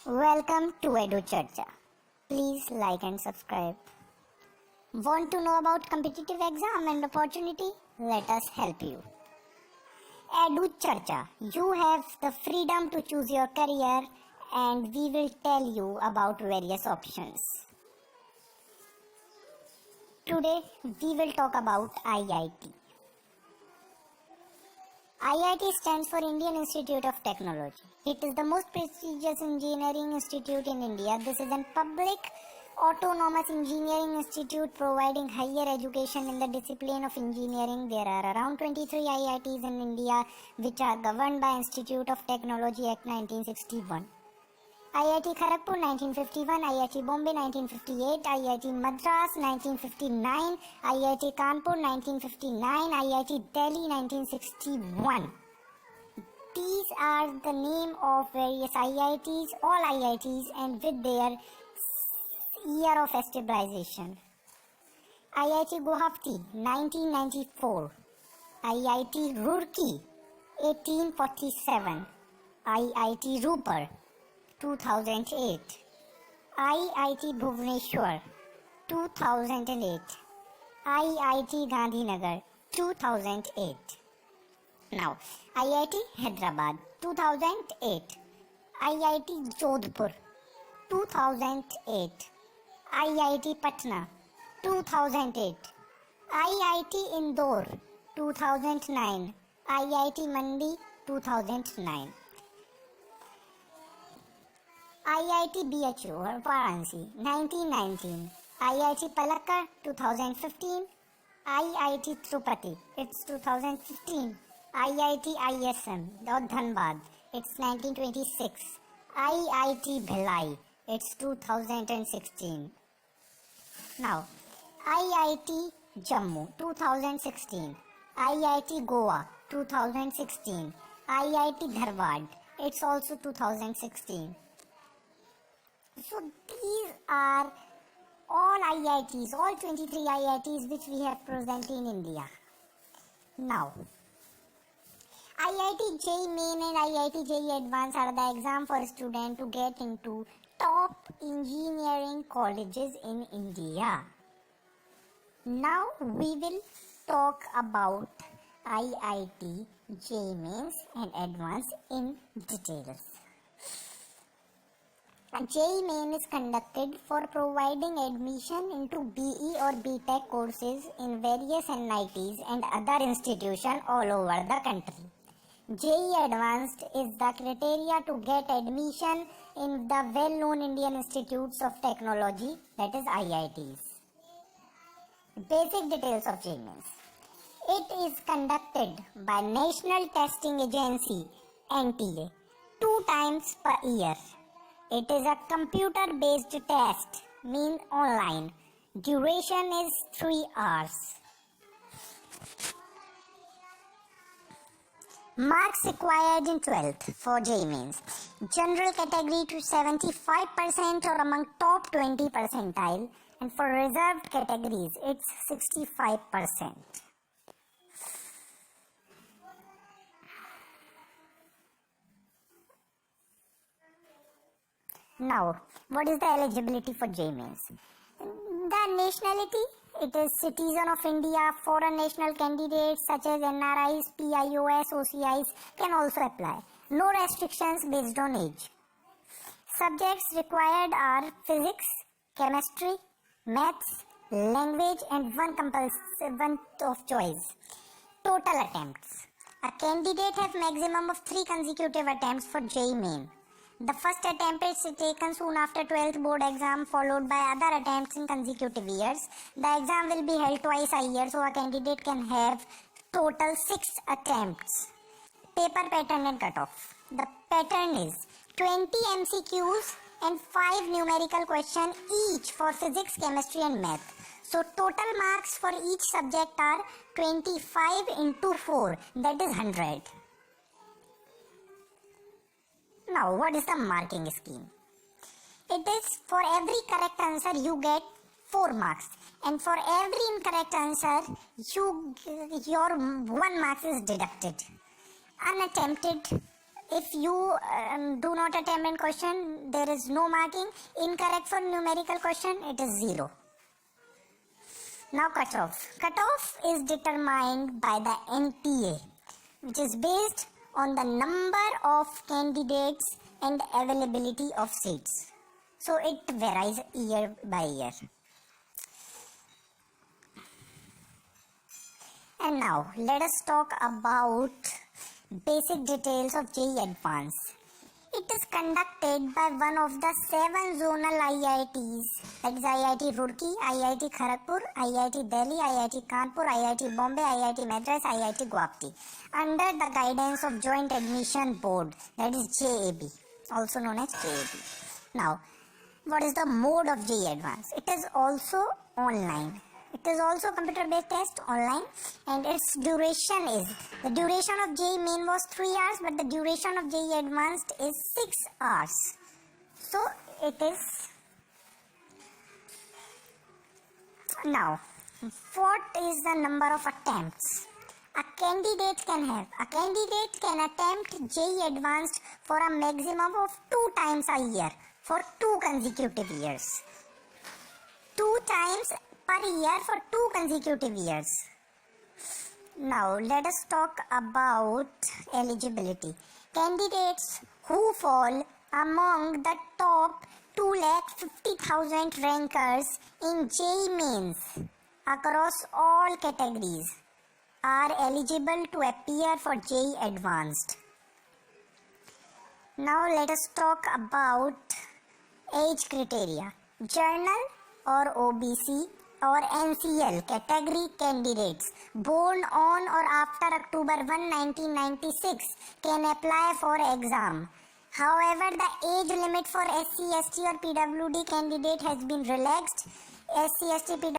Welcome to Edu Charcha. Please like and subscribe. Want to know about competitive exam and opportunity? Let us help you. Edu Charcha. You have the freedom to choose your career and we will tell you about various options. Today we will talk about IIT. IIT stands for Indian Institute of Technology. It is the most prestigious engineering institute in India. This is a public autonomous engineering institute providing higher education in the discipline of engineering. There are around 23 IITs in India which are governed by Institute of Technology Act 1961. IIT Kharagpur 1951, IIT Bombay 1958, IIT Madras 1959, IIT Kanpur 1959, IIT Delhi 1961. These are the name of various IITs, all IITs and with their year of establishment. IIT Guwahati 1994, IIT Roorkee 1847, IIT Roorkee 2008, IIT Bhubaneswar 2008, IIT Gandhinagar 2008. Now, IIT Hyderabad 2008, IIT Jodhpur 2008, IIT Patna 2008, IIT Indore 2009, IIT Mandi 2009. IIT BHU or Varanasi 1919, IIT Palakkad 2015, IIT Tirupati it's 2015, IIT ISM Dhanbad it's 1926, IIT Bhilai it's 2016. Now IIT Jammu 2016, IIT Goa 2016, IIT Dharwad it's also 2016. So these are all IITs, all 23 IITs which we have present in India. Now, IIT JEE Main and IIT JEE Advanced are the exam for students to get into top engineering colleges in India. Now we will talk about IIT JEE Mains and Advanced in details. JEE Main is conducted for providing admission into BE or BTech courses in various NITs and other institutions all over the country. JEE Advanced is the criteria to get admission in the well-known Indian Institutes of Technology, that is IITs. Basic details of JEE Mains. It is conducted by National Testing Agency NTA 2 times per year. It is a computer-based test, means online. Duration is 3 hours. Marks required in 12th for JEE Mains. General category to 75% or among top 20 percentile, and for reserved categories it's 65%. Now, what is the eligibility for JEE Mains? The nationality, it is citizen of India. Foreign national candidates such as NRIs, PIOS, OCIs can also apply. No restrictions based on age. Subjects required are physics, chemistry, maths, language and one of choice. Total attempts. A candidate has maximum of 3 consecutive attempts for JEE Main. The first attempt is taken soon after 12th board exam followed by other attempts in consecutive years. The exam will be held twice a year so a candidate can have total 6 attempts. Paper pattern and cutoff. The pattern is 20 MCQs and 5 numerical questions each for physics, chemistry and math. So total marks for each subject are 25 into 4, that is 100. Now, what is the marking scheme? It is for every correct answer you get 4 marks, and for every incorrect answer your 1 mark is deducted. Unattempted If you do not attempt question, there is no marking. Incorrect for numerical question, it is 0. Now cutoff. Cutoff is determined by the NTA, which is based on the number of candidates and availability of seats. So it varies year by year. And now let us talk about basic details of JEE Advanced. It is conducted by one of the 7 zonal IITs, that is IIT Roorkee, IIT Kharagpur, IIT Delhi, IIT Kanpur, IIT Bombay, IIT Madras, IIT Guwahati, under the guidance of Joint Admission Board, that is JAB, also known as JAB. Now, what is the mode of JEE Advanced? It is also online. It is also computer-based test online, and its duration is, the duration of JEE Main was 3 hours, but the duration of JEE Advanced is 6 hours. So it is. Now, what is the number of attempts a candidate can attempt JEE Advanced for a maximum of 2 times a year for 2 consecutive years. 2 times per year for 2 consecutive years. Now let us talk about eligibility. Candidates who fall among the top 250,000 rankers in JEE Mains across all categories are eligible to appear for JEE Advanced. Now let us talk about age criteria. General or OBC or NCL category candidates born on or after October 1, 1996 can apply for exam. However, the age limit for SC, ST or PWD candidate has been relaxed. SC, ST, PWD